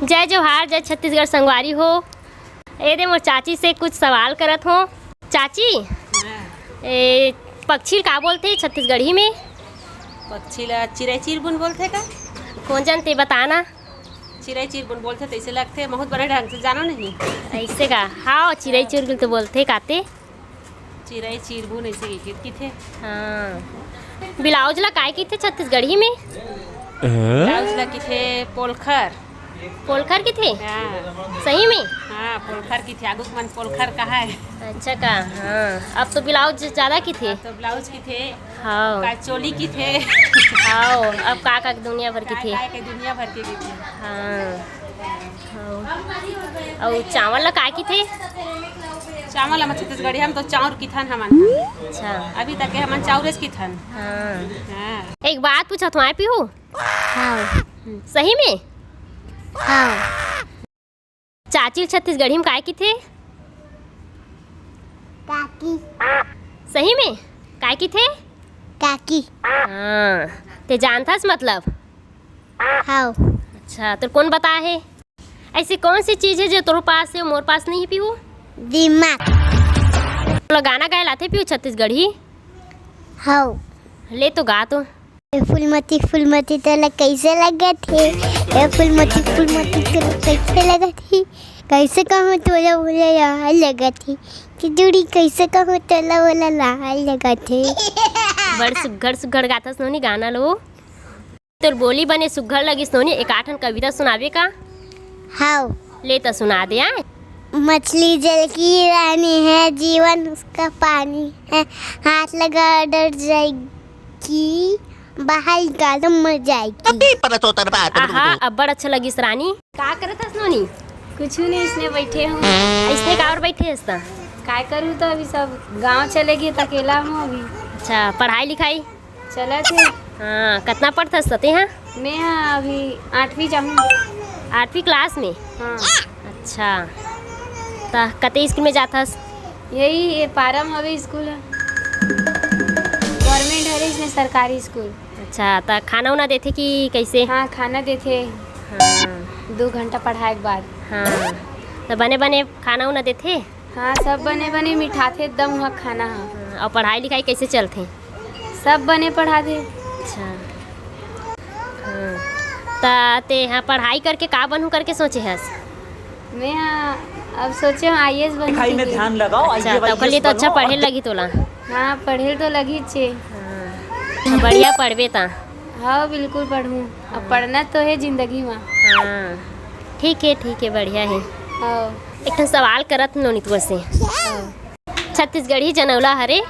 जय जोहार, जय छत्तीसगढ़ संगवारी हो। ए मोर चाची से कुछ सवाल करत हो। चाची, पक्षी का बोलते छत्तीसगढ़ी में? पक्षी ला चिड़ै चिरबुन बोलते का? कौन जानते बताना। चिड़ै चिरबुन बोलते तो ऐसे लगते बहुत बड़े ढंग से जानो नहीं। ऐसे का? हाँ, चिड़ै चिरबुन तो बोलते काते। चिड़ै चिरबुन ऐसे की थे। हाँ, ब्लाउज ला काय की थे छत्तीसगढ़ी में? ब्लाउज ला की थे पोलखर। पोलखर की थे? हाँ। सही में? हाँ, पोलखर की थे। आगू मन पोलखर कहा है। अच्छा का? हाँ, अब तो ब्लाउज ज़्यादा की थे। तो ब्लाउज की थे। हाँ, का चोली की थे। हाँ, अब का दुनिया भर की थे। के दुनिया भर के थे। हाँ, और चावल ला काय की थे? चावल हम छत्तीसगढ़ी हम तो चाउर की थन हमन। अच्छा, अभी तक के हमन चाउरेस की थन। हाँ। हाँ। एक बात पूछा तुम्हारे पीहू? हाँ। सही में? हाँ। चाची छत्तीसगढ़ी में काय की थे? काकी। सही में? काय की थे? काकी। हाँ, ते जानथस मतलब? हाँ। अच्छा, तो कौन बता है? ऐसी कौन सी चीज़ है जो तेरे पास है मोर पास नहीं है पीहू? दिमाग। तो गाना गाए लाते पीहू छत्तीसगढ़ी? हाँ। ले तो गा तो। फूलमती तोला कैसे लगा थे? ए फूलमती तोला कैसे लगा थी? कैसे कहूँ तोला बोला यहाँ लगा थी कि दूरी कैसे कहूँ तोला बोला यहाँ लगा थे। बड़ सुघड़ गाता सोनी गाना लो। तोर बोली बने सुघड़ लगी सोनी। एक आठन कविता सुनावे का? हाँ। ले तो सुना दे। आए मछली जल की रानी है, जीवन उसका पानी है, हाथ लगा डर जाएगी, बाहर निकालो मर जाएगी। आहा, अब बड़ अच्छा लगी रानी। का करत हस नोनी? कुछ नहीं, इसने बैठे हूँ। ऐसे का और बैठे हस ता? काय करूँ तो अभी सब गांव चले गए तो अकेला हूँ अभी। अच्छा, पढ़ाई लिखाई चला थे। हाँ, कितना पढ़थस सते हैं? मैं अभी 8वीं जाऊँ। 8वीं क्लास में? हाँ। अच्छा, ता कते स्कूल में जाथस? यही ये पारम हवे स्कूल है, गवर्नमेंट है इसमें, सरकारी स्कूल। अच्छा, ता खाना उना देथे कि कैसे? हाँ, खाना देते। हाँ। 2 घंटा पढ़ाई के बाद। हाँ, तो बने बने खाना उना देथे? हाँ, सब बने बने मिठाते एकदम वहाँ खाना। हाँ। और पढ़ाई लिखाई कैसे चलथे? सब बने पढ़ा दे। अच्छा, हाँ, ता ते हाँ पढ़ाई करके का बनूँ करके सोचे हस? मैं अब सोचे हूँ IAS पढ़ाई में ध्यान लगाओ। अच्छा, तो ओकर लिए तो अच्छा पढ़े लगी तोला। हाँ, पढ़े तो लगी छे। हाँ, बढ़िया पढ़बे ता। हाँ, बिल्कुल पढ़ूँ। अब पढ़ना तो है जिंदगी में। हाँ, ठीक है, बढ़िया है। हाँ। एक ठन सवाल करत नोनी तुझ से। छत्तीसगढ़ी जनौला हरे?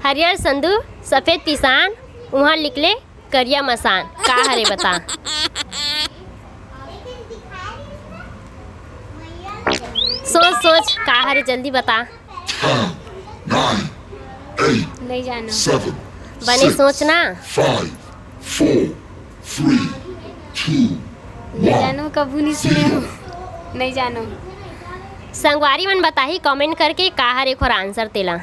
हरियर संदू सफ़ेद पिसान, वहाँ लिखले करिया मसान, का हरे बता? सोच का हरे, जल्दी बता। नहीं जानो। 7, बने सोचना। 5, 4, 3, 2, नहीं जानो, कभी नहीं सुने हो। नहीं जानो। संगवारी मन बताही कमेंट करके का हरे खोर आंसर तेला।